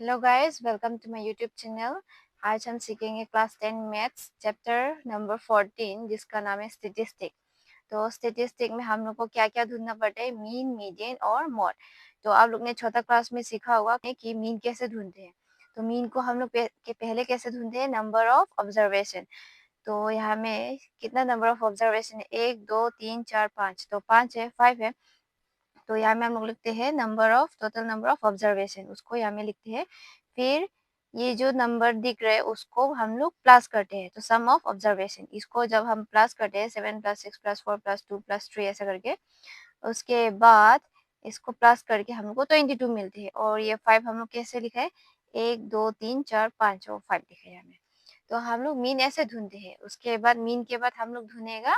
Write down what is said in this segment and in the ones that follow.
Hello guys, welcome to my YouTube channel. आज हम सीखेंगे क्लास 10 मैथ्स चैप्टर नंबर 14 जिसका नाम है स्टैटिस्टिक। तो स्टैटिस्टिक में हम लोग को क्या क्या ढूंढना पड़ता है? मीन, मीडियन और मॉड। तो आप लोग ने चौथा क्लास में सीखा होगा कि मीन कैसे ढूंढते हैं। तो मीन को हम लोग पहले कैसे ढूंढते हैं? Number of observation. तो यहाँ में कितना नंबर ऑफ ऑब्जर्वेशन है? 1 2 3 4 5। तो 5 है, 5 है। तो यहाँ में हम लोग लिखते हैं टोटल नंबर ऑफ ऑब्जर्वेशन, उसको यहाँ में लिखते हैं। फिर ये जो नंबर दिख रहे हैं उसको हम लोग प्लस करते हैं, तो सम ऑफ ऑब्जर्वेशन। इसको जब हम प्लस करते हैं 7 + 6 + 4 + 2 + 3 ऐसा करके, उसके बाद इसको प्लस करके हम लोग को 22 मिलती है। और ये 5 हम लोग कैसे लिखा है? 1 2 3 4 5 और 5 लिखा है हमें। तो हम लोग मीन ऐसे ढूंढते हैं। उसके बाद मीन के बाद हम लोग ढूंढेगा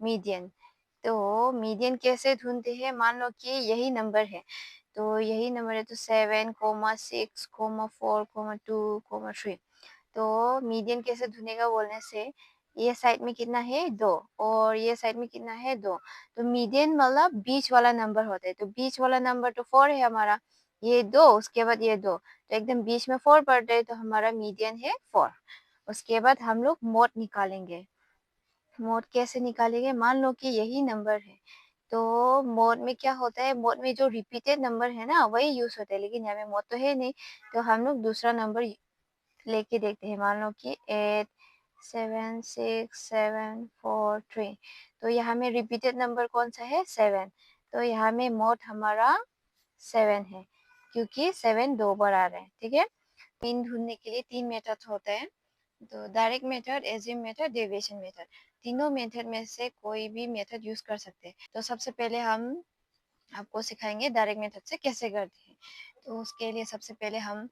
मीडियन। तो मीडियन कैसे ढूंढते हैं? मान लो कि यही नंबर है, तो यही नंबर है, तो 7 6 4 2 3। तो मीडियन कैसे ढूंढेगा बोलने से, ये साइड में कितना है? 2, और ये साइड में कितना है? 2। तो मीडियन मतलब बीच वाला नंबर होता है। तो बीच वाला नंबर तो 4 है हमारा, ये 2, उसके बाद ये 2, तो एकदम बीच में 4 पड़ता है, तो हमारा मीडियन है 4। उसके बाद हम लोग मोड निकालेंगे। मोड कैसे निकालेंगे? मान लो कि यही नंबर है, तो मोड में क्या होता है? मोड में जो रिपीटेड नंबर है ना वही यूज होता है, लेकिन यहाँ में मोड तो है नहीं। तो हम लोग दूसरा नंबर लेके देखते हैं। मान लो कि 8 7 6 7 4 3। तो यहाँ में रिपीटेड नंबर कौन सा है? 7। तो यहाँ में मोड हमारा 7 है, क्योंकि 7 दो बार आ रहे हैं। ठीक है। मीन ढूंढने के लिए 3 मेथड होते हैं। तो direct method, assume method, deviation method. तीनों मेथड में से कोई भी मेथड यूज कर सकते हैं। तो सबसे पहले हम आपको सिखाएंगे डायरेक्ट मेथड से कैसे करते हैं। तो उसके लिए सबसे पहले हम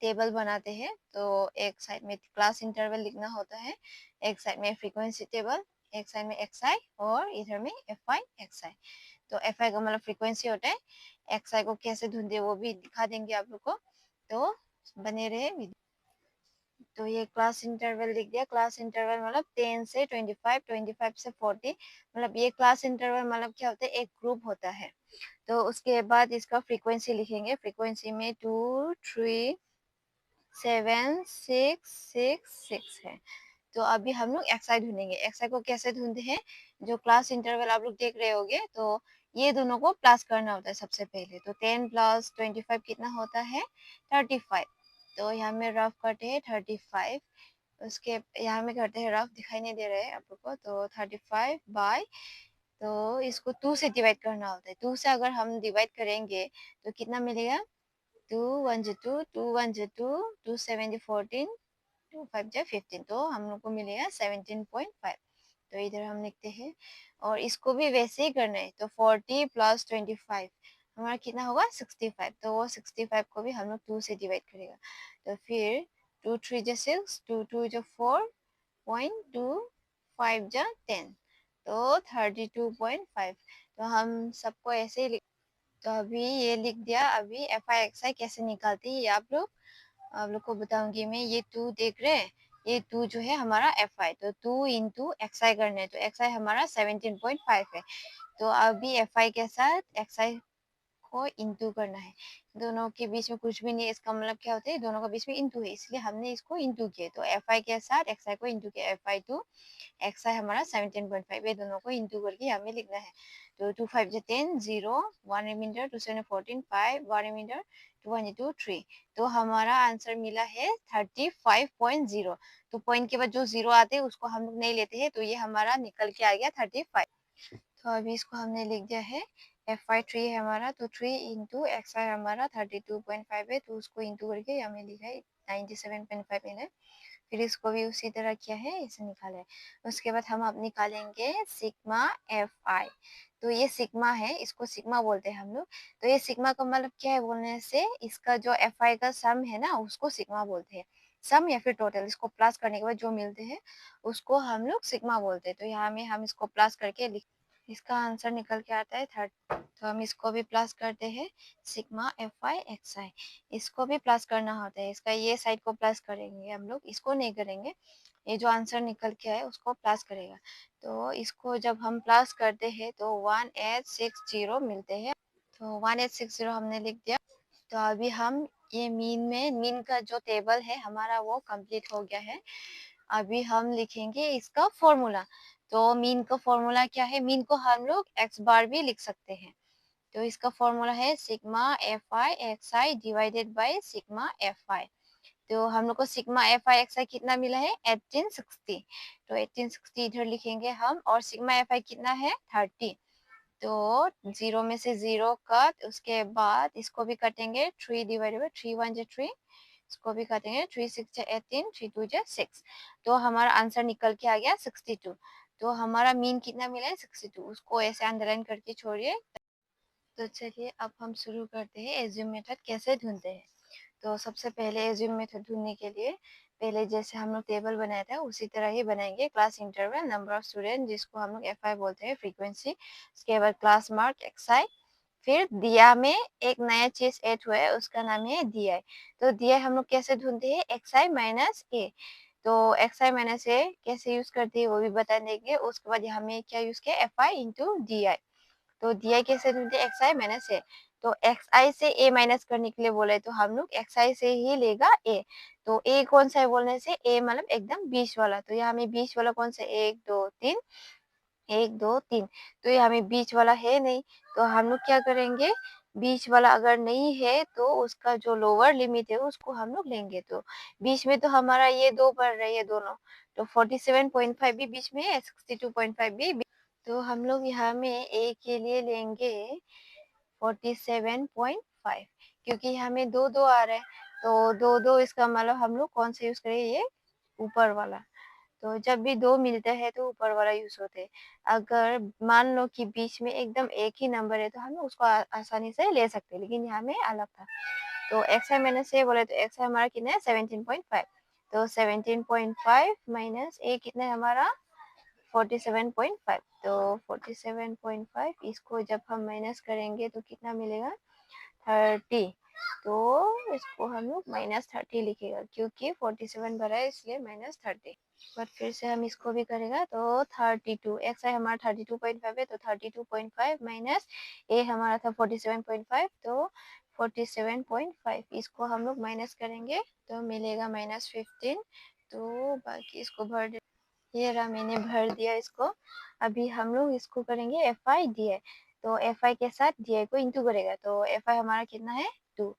टेबल बनाते हैं। तो एक साइड में क्लास इंटरवल लिखना होता है, एक साइड में फ्रीक्वेंसी टेबल, एक साइड में एक्सआई और इधर में एफआई एक्सआई। तो एफआई का मतलब फ्रीक्वेंसी होता है, एक्सआई को कैसे ढूंढे वो भी दिखा देंगे आप लोग को। तो बने रहे। तो ये क्लास इंटरवल लिख दिया। क्लास इंटरवल मतलब 10 से 25, 25 से 40। मतलब ये क्लास इंटरवल मतलब क्या होता है? एक ग्रुप होता है। तो उसके बाद इसका फ्रीक्वेंसी लिखेंगे। फ्रीक्वेंसी में 2 3 7 6 6 6 है। तो अभी हम लोग एक्सआई ढूंढेंगे। एक्सआई को कैसे ढूंढते हैं? जो क्लास इंटरवल आप लोग देख रहे होगे, तो ये दोनों को प्लस करना होता है सबसे पहले। तो 10 + 25 कितना होता है? 35। तो यहाँ में रफ करते हैं 35। उसके यहाँ में करते हैं रफ, दिखाई नहीं दे रहा है आप लोग को। तो 35 बाय, तो इसको 2 से डिवाइड करना होता है। 2 से अगर हम डिवाइड करेंगे तो कितना मिलेगा? 2 1 2, 2 1 2, 2 7 14, 2 5 15। तो हम लोग को मिलेगा 17.5। तो इधर हम लिखते हैं। और इसको भी वैसे ही करना है। तो 40 + 25 हमारा कितना होगा? 65। तो वो 65 को भी हम लोग 2 से डिवाइड करेगा। तो फिर 2 3 6, 2 2 4, 0.2, 5 10। तो 32.5। तो हम सबको ऐसे ही तो अभी ये लिख दिया। अभी एफ आई एक्स आई कैसे निकालते हैं ये आप लोग को बताऊंगी मैं। ये 2 देख रहे हैं, ये 2 जो है हमारा एफ आई। तो 2 इंटू एक्स आई करना है। तो एक्स आई हमारा 17.5 है। तो अभी एफ आई के साथ एक्स आई को इंटू करना है। दोनों के बीच में कुछ भी नहीं है, इसका मतलब क्या होता है? दोनों के बीच में इंटू है, इसलिए हमने इसको इंटू किया। तो एफ आई के साथ एक्स आई को इंटू किया। एफ आई टू एक्स आई हमारा 17.5, ये दोनों को इंटू करके हमें लिखना है। तो 2 5 10, 0 1 रिमाइंडर, 2 7 14, 5 1 रिमाइंडर, 2 1 2 3। तो हमारा आंसर मिला है 35.0। तो पॉइंट के बाद जो 0 आते हैं उसको हम लोग नहीं लेते हैं, तो ये हमारा निकल के आ गया 35। तो अभी इसको हमने लिख दिया है। एफ आई 3 है हमारा, तो 3 इंटू एक्स आई हमारा 32.5 है, तो उसको इंटू करके हमें लिखा है 97.5 है। फिर इसको भी उसी तरह किया है, इसे निकाला है। उसके बाद हम अब निकालेंगे सिग्मा एफ आई। तो ये सिग्मा है, इसको सिग्मा बोलते हैं हम लोग। तो ये सिग्मा का मतलब क्या है बोलने से, इसका जो एफ आई का सम है ना उसको सिग्मा बोलते हैं। सम या फिर टोटल, इसको प्लस करने के बाद जो मिलते हैं उसको हम लोग सिग्मा बोलते हैं। तो यहाँ में हम इसको प्लस करके लिख, इसका आंसर निकल के आता है 30। तो हम इसको भी प्लस करते हैं, सिग्मा एफ आई एक्स आई। इसको भी प्लस करना होता है, इसका ये साइड को प्लस करेंगे हम लोग, इसको नहीं करेंगे। ये जो आंसर निकल के आए उसको प्लस करेगा। तो इसको जब हम प्लस करते हैं तो 1860 मिलते हैं। तो 1860 हमने लिख दिया। तो अभी हम ये मीन का जो टेबल है हमारा वो कंप्लीट हो गया है। अभी हम लिखेंगे इसका फॉर्मूला। तो मीन का फॉर्मूला क्या है? मीन को हम लोग एक्स बार भी लिख सकते हैं। तो इसका फॉर्मूला है sigma F I X I divided by sigma F I. तो हम लोग को सिग्मा एफ आई एक्स आई कितना मिला है? 1860। तो 1860 इधर लिखेंगे हम, और सिग्मा एफ आई कितना है? 30। तो 0 में से 0 कट, उसके बाद इसको भी कटेंगे, 3 डिवाइडेड बाई 3 1 जा 3, इसको भी काटेंगे, 3 6 जा 18, 3 2 जा 6। तो हमारा आंसर निकल के आ गया 62। तो हमारा मीन कितना मिला है? 62। उसको ऐसे अंडरलाइन करके छोड़िए। तो चलिए अब हम शुरू करते हैं एज्यूम मेथड कैसे ढूंढते हैं। तो सबसे पहले एज्यूम मेथड ढूंढने के लिए पहले जैसे हम लोग टेबल बनाया था उसी तरह ही बनाएंगे। Class interval, number of student जिसको हम लोग एफ आई बोलते हैं, फ्रीक्वेंसी, उसके बाद क्लास मार्क एक्स आई, फिर दिया में एक नया चीज ऐड हुआ है उसका नाम है डी आई। तो डी आई हम लोग कैसे ढूंढते हैं? एक्स आई माइनस ए। तो एक्स आई माइनस ए कैसे यूज करते हैं वो भी बता देंगे। उसके बाद यहाँ में क्या यूज किया? F I into D I. तो डी आई कैसे ढूंढते? एक्स आई माइनस ए। तो एक्स आई से ए माइनस करने के लिए बोले तो हम लोग एक्स आई से ही लेगा ए। तो ए कौन सा है बोलने से? ए मतलब एकदम 20 वाला। तो यहाँ में 20 वाला कौन सा? 1 2 3, 1 2 3। तो यहाँ में 20 वाला है नहीं। तो हम लोग क्या करेंगे? 20 वाला अगर नहीं है तो उसका जो लोअर लिमिट है उसको हम लोग लेंगे। तो 20 में तो हमारा ये दो पड़ रही है दोनों। तो 47.5 भी बीच में है, 62.5 भी। तो हम लोग यहाँ में ए के लिए लेंगे 47.5, क्योंकि यहाँ में दो दो आ रहे हैं। तो दो दो इसका मतलब हम लोग कौन सा यूज करें? ये ऊपर वाला। तो जब भी दो मिलते हैं तो ऊपर वाला यूज होते हैं। अगर मान लो कि बीच में एकदम एक ही नंबर है तो हम उसको आसानी से ले सकते हैं, लेकिन यहाँ में अलग था। तो एक्स आई माइनस ए बोले तो एक्स आई हमारा कितना है? 17.5। तो 17.5 माइनस ए कितना है हमारा? 47.5। तो 47.5 इसको जब हम माइनस करेंगे तो कितना मिलेगा? 30। तो इसको हम लोग -30 लिखेगा, क्योंकि 47 भरा है इसलिए -30। बट फिर से हम इसको भी करेगा तो 32। एक्स आई हमारा 32.5 है, तो 32.5 माइनस ए हमारा था 47.5। तो 47.5 इसको हम लोग माइनस करेंगे तो मिलेगा -15। तो बाकी इसको भर दे। ये रहा, मैंने भर दिया इसको। अभी हम लोग इसको करेंगे एफ आई डी आई। तो एफ आई के साथ डी आई को इंटू करेगा। तो एफ आई हमारा कितना है? 2।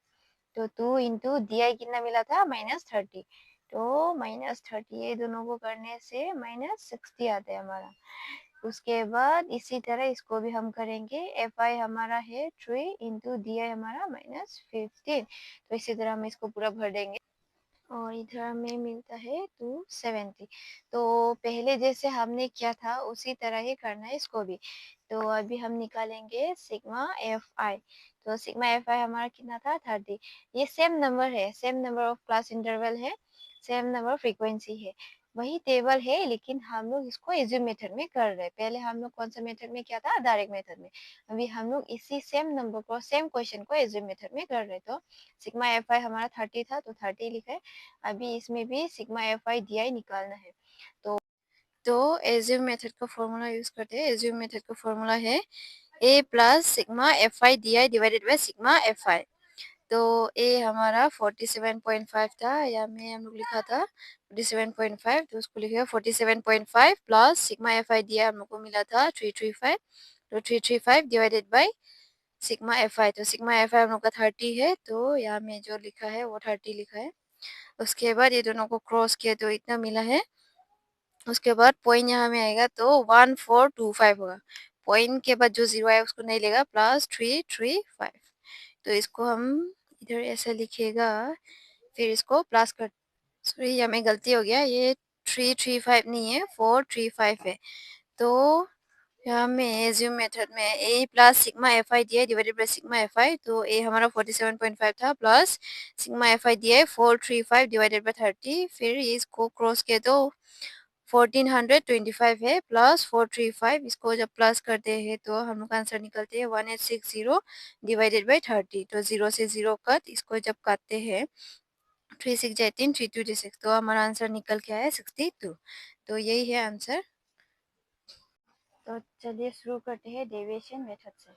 तो 2 इंटू डी आई कितना मिला था? -30। तो -30 ये दोनों को करने से -60 आता है हमारा। उसके बाद इसी तरह इसको भी हम करेंगे। एफ आई हमारा है 3 इंटू डी आई हमारा -15। तो इसी तरह हम इसको पूरा भर देंगे। और इधर हमें मिलता है 270। तो पहले जैसे हमने किया था उसी तरह ही करना है इसको भी। तो अभी हम निकालेंगे सिग्मा एफ आई। तो सिग्मा एफ आई हमारा कितना था? 30। ये सेम नंबर है, same number of class interval है, सेम नंबर फ्रीक्वेंसी है, वही टेबल है, लेकिन हम लोग इसको एज्यूम मेथड में कर रहे हैं। पहले हम लोग कौन सा मेथड में किया था? डायरेक्ट मेथड में। अभी हम लोग इसी सेम नंबर को, सेम क्वेश्चन को एज्यूम मेथड में कर रहे। तो सिग्मा एफ आई हमारा 30 था तो 30 लिखा है। अभी इसमें भी sigma F I D I निकालना है। तो एज्यूम मेथड का फॉर्मूला यूज करते हैं। एज्यूम मेथड का फॉर्मूला है A plus sigma F I D I divided by sigma F I. तो ए हमारा 47.5 था, या में हम लोग लिखा था 47.5, तो उसको लिखेगा 47.5 plus sigma F I D आई हम लोग को मिला था 335। तो 335 divided by sigma F I. तो सिग्मा एफ आई हम लोग का 30 है, तो यहाँ में जो लिखा है वो 30 लिखा है। उसके बाद ये दोनों को क्रॉस किया तो इतना मिला है। उसके बाद पॉइंट यहाँ में आएगा तो 1425 होगा। पॉइंट के बाद जो जीरो है उसको नहीं लेगा, +335। तो इसको हम इधर ऐसे लिखेगा, फिर इसको प्लस कर, सॉरी यहाँ में गलती हो गया, ये 335 नहीं है, 435 है। तो यहाँ में एज्यूम मेथड में A plus sigma F I D I divided by sigma F I. तो ए हमारा 47.5 था plus sigma F I D I 435 divided by 30। फिर इसको क्रॉस किया तो 1425 है प्लस 435। इसको जब प्लस करते हैं तो हम लोग का आंसर निकलते हैं 1860 डिवाइडेड बाई 30। तो 0 से 0 कट, इसको जब काटते हैं 3 6 18, 3 2 6, तो हमारा आंसर निकल के आया 62। तो यही है आंसर। तो चलिए शुरू करते हैं डेविएशन मेथड से।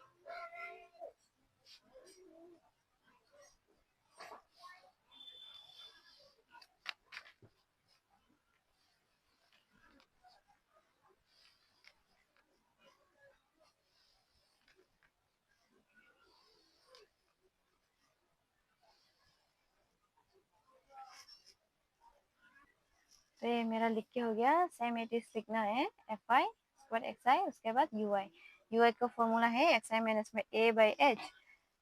तो ये मेरा लिख के हो गया। सेम एट इज लिखना है एफ आई उसके बाद एक्स आई उसके बाद यू आई। यू आई का फॉर्मूला है एक्स आई माइनस में ए बाई एच।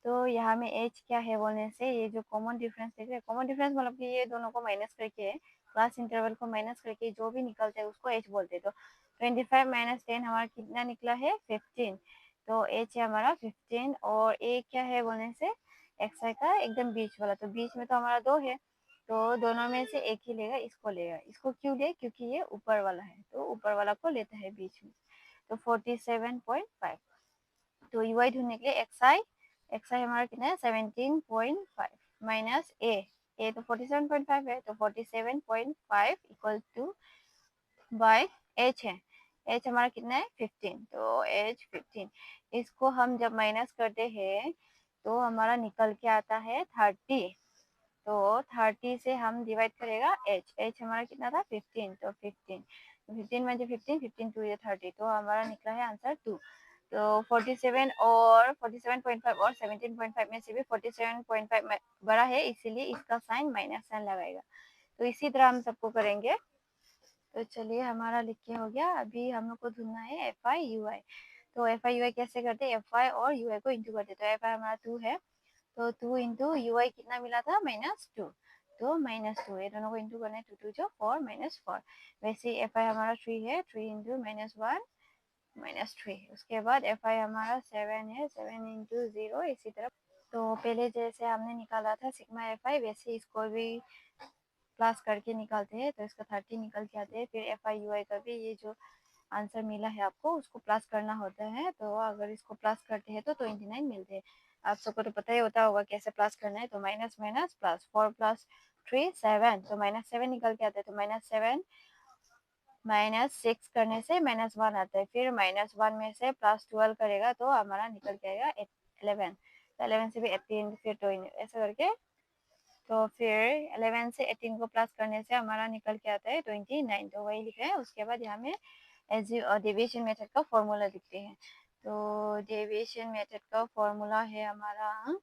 तो यहाँ में एच क्या है बोलने से ये जो कॉमन डिफरेंस देख रहे हैं, कॉमन डिफरेंस मतलब कि ये दोनों को माइनस करके क्लास इंटरवल को माइनस करके जो भी निकलते हैं उसको एच बोलते हैं। तो 25 माइनस 10 हमारा कितना निकला है 15। तो एच है हमारा 15 और ए क्या है बोलने से एक्स आई का एकदम बीच वाला। तो बीच में तो हमारा 2 है तो दोनों में से एक ही लेगा, इसको लेगा। इसको क्यों ले, क्योंकि ये ऊपर वाला है तो ऊपर वाला को लेता है बीच में। तो 47.5। तो यू आई ढूंढने के लिए एक्स आई हमारा कितना है 17.5 माइनस ए तो 47.5 है तो 47.5 इक्वल टू बाय एच है। एच हमारा कितना है 15 तो एच 15। इसको हम जब माइनस करते हैं तो हमारा निकल के आता है 30। तो 30 से हम डिवाइड करेगा एच हमारा कितना था 15 तो 15 15 में जो 15 15 टू ये 30 तो हमारा निकला है आंसर 2। तो 47 और 47.5 और 17.5 में से भी 47.5 बड़ा है इसीलिए इसका साइन माइनस साइन लगाएगा। तो इसी तरह हम सबको करेंगे। तो चलिए हमारा लिख के हो गया। अभी हम लोग को ढूंढना है एफ आई यू आई। तो एफ आई यू आई कैसे करते हैं, एफ आई और यू आई को इंटू करते। तो एफ आई हमारा 2 है तो 2 इंटू यू आई कितना मिला था -2 तो -2 ये दोनों को इंटू करना है 2 2 जो 4 -4। वैसे एफ आई हमारा 3 है 3 इंटू -1 -3। उसके बाद एफ आई हमारा 7 है 7 इंटू 0 इसी तरह। तो पहले जैसे हमने निकाला था सिग्मा एफ आई वैसे इसको भी प्लस करके निकालते हैं तो इसका 30 निकल के आते हैं। फिर एफ आई यू आई का भी ये जो आंसर मिला है आपको उसको प्लस करना होता है। तो अगर इसको प्लस करते हैं तो 29 मिलते हैं। आप सबको तो पता ही होता होगा कैसे प्लस करना है। तो माइनस माइनस प्लस 4 प्लस 3 7 तो -7 निकल के आता है। तो -7 -6 करने से -1 आता है। फिर -1 में से +12 करेगा तो हमारा निकल के आएगा 11। तो 11 से भी 18 फिर 20 ऐसा करके। तो फिर 11 से 18 को प्लस करने से हमारा निकल के आता है 29। तो वही लिखा है। उसके बाद यहाँ में डेविएशन मेथड का फॉर्मूला लिखते हैं। तो डेविएशन मेथड का फॉर्मूला है हमारा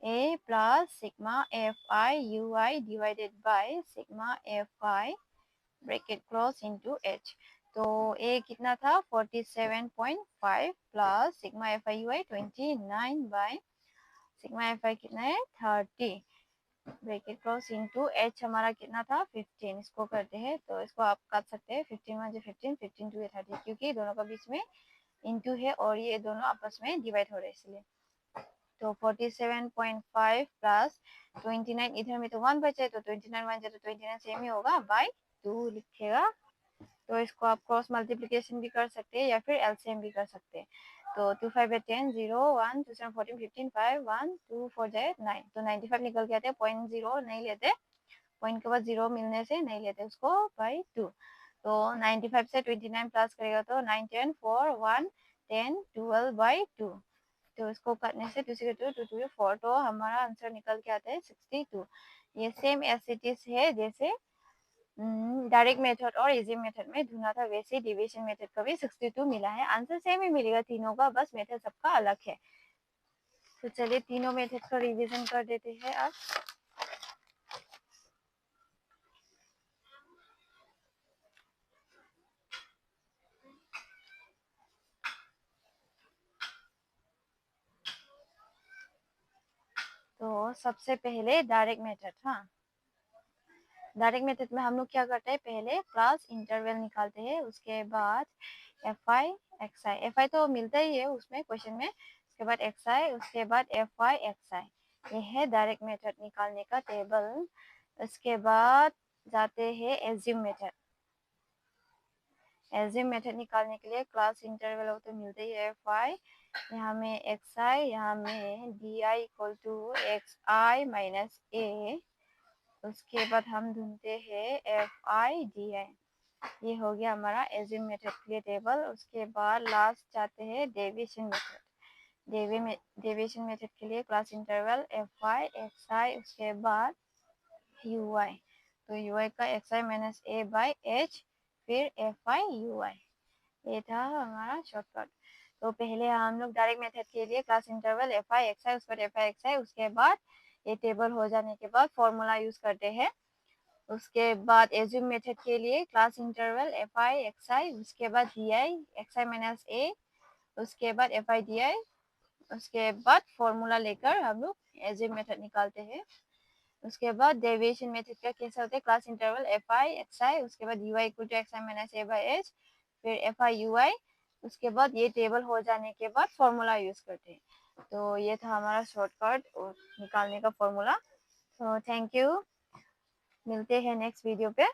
A plus sigma F I U I divided by sigma F I bracket close into H. तो ए कितना था 47.5 plus sigma F I U I 29 by sigma F I कितना है 30 ब्रैकेट क्लोज इनटू एच हमारा कितना था 15। इसको करते हैं तो इसको आप काट सकते हैं 15 में 15 15 टू 30 क्योंकि दोनों का बीच में इंटू है और ये दोनों आपस में डिवाइड हो रहे हैं इसलिए। तो 47.5 प्लस 29 इधर में तो 1 बचे तो 29 1 तो 29 सेम ही होगा बाय 2 लिखेगा। तो इसको आप क्रॉस मल्टीप्लिकेशन भी कर सकते हैं या फिर एलसीएम भी कर सकते हैं। तो 2 5 10 0 1 2 7 14 15 5 1 2 4 जाए 9 तो 95 निकल के आते हैं। 0.0 नहीं लेते, पॉइंट के बाद 0 मिलने से नहीं लेते उसको बाई 2। तो 95 से 29 प्लस करेगा तो 9 10 4 1 10 12 बाई 2। तो इसको करने से 2 से 2 2 2 4 तो हमारा आंसर निकल के आता है 62। ये सेम एज इट इज है जैसे डायरेक्ट मेथड और इजी मेथड में ढूंढा था वैसे डिविजन मेथड का भी 62 मिला है। आंसर सेम ही मिलेगा तीनों का, बस मेथड सबका अलग है। तो चलिए तीनों मेथड का रिवीजन कर देते हैं अब। तो सबसे पहले डायरेक्ट मेथड। हाँ, डायरेक्ट मेथड में हम लोग क्या करते हैं, पहले क्लास इंटरवल निकालते हैं उसके बाद F I X I. F I तो मिलता ही है उसमें क्वेश्चन में। उसके बाद एक्स आई उसके बाद एफ आई एक्स आई। ये है डायरेक्ट मेथड निकालने का टेबल। उसके बाद जाते हैं एज्यूम मेथड। एज्यूम मेथड निकालने के लिए क्लास इंटरवल तो मिलते ही है एफ आई, यहाँ में एक्स आई, यहाँ में D I equal to X I minus A. उसके बाद हम ढूंढते हैं एफ आई डी आई। ये हो गया हमारा एज्यूम मेथड के लिए टेबल। उसके बाद लास्ट जाते हैं डेविएशन मेथड। डेविएशन मेथड के लिए class interval F I X I उसके बाद यू आई। तो यू आई का X I minus A by H फिर एफ आई यू आई। ये था हमारा शॉर्टकट। तो पहले हम लोग डायरेक्ट मेथड के लिए class interval F I X I उसके बाद एफ आई एक्स आई उसके बाद ये टेबल हो जाने के बाद फॉर्मूला यूज करते हैं उसके बाद एज्यूम मेथड के लिए class interval F I X I, उसके बाद D I X I minus A, उसके बाद एफ आई डी आई, उसके बाद फॉर्मूला लेकर हम लोग एज्यूम मेथड निकालते हैं। उसके बाद डेविएशन मेथड का कैसे होता है, class interval F I X I, उसके बाद U I equal to X I minus A by H, फिर एफ आई यू आई, उसके बाद ये टेबल हो जाने के बाद फॉर्मूला यूज करते हैं। तो ये था हमारा शॉर्टकट निकालने का फॉर्मूला। तो थैंक यू, मिलते हैं नेक्स्ट वीडियो पे।